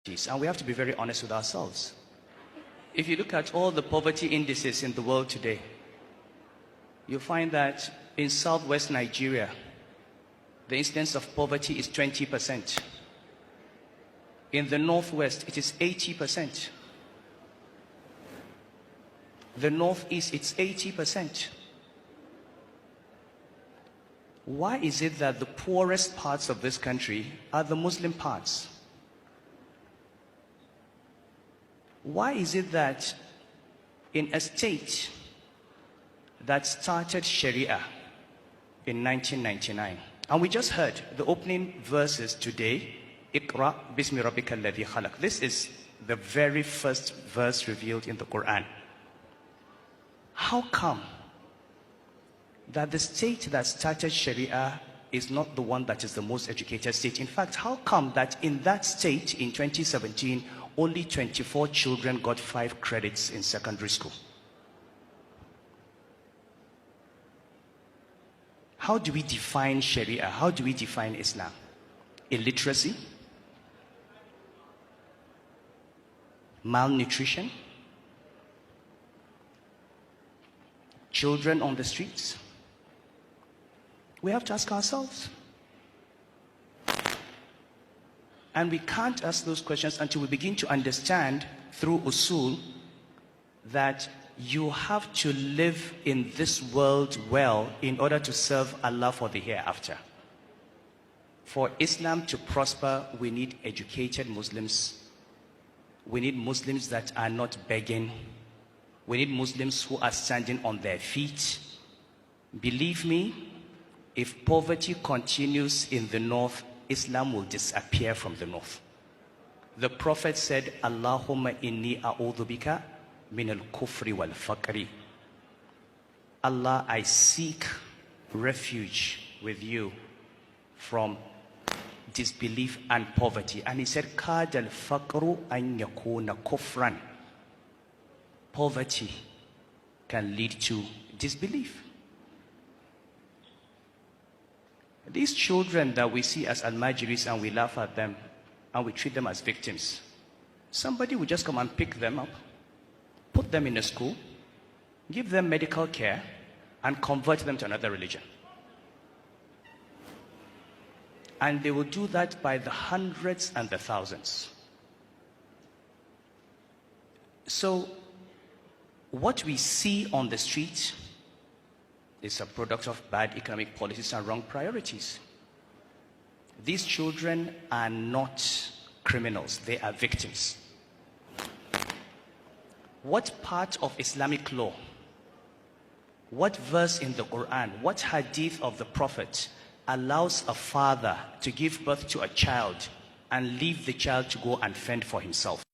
And we have to be very honest with ourselves. If you look at all the poverty indices in the world today, you'll find that in southwest Nigeria, the incidence of poverty is 20%. In the northwest, it is 80%. The northeast, it's 80%. Why is it that the poorest parts of this country are the Muslim parts? Why is it that in a state that started Sharia in 1999, and we just heard the opening verses today, Iqra bismi rabbika alladhi khalaq. This is the very first verse revealed in the Quran. How come that the state that started Sharia is not the one that is the most educated state? In fact, how come that in that state in 2017, only 24 children got 5 credits in secondary school? How do we define Sharia? How do we define Islam? Illiteracy? Malnutrition? Children on the streets? We have to ask ourselves. And we can't ask those questions until we begin to understand through usul that you have to live in this world well in order to serve Allah for the hereafter. For Islam to prosper, we need educated Muslims. We need Muslims that are not begging. We need Muslims who are standing on their feet. Believe me, if poverty continues in the north, Islam will disappear from the north. The Prophet said, Allahumma inni a'udhu bika min al-kufri wal-faqri. Allah, I seek refuge with you from disbelief and poverty. And he said, Kad al-faqru an yakuna kufran. Poverty can lead to disbelief. These children that we see as al-majiris and we laugh at them and we treat them as victims, somebody will just come and pick them up, put them in a school, give them medical care, and convert them to another religion. And they will do that by the hundreds and the thousands. So, what we see on the street is a product of bad economic policies and wrong priorities. These children are not criminals, they are victims. What part of Islamic law, what verse in the Quran, what hadith of the Prophet allows a father to give birth to a child and leave the child to go and fend for himself?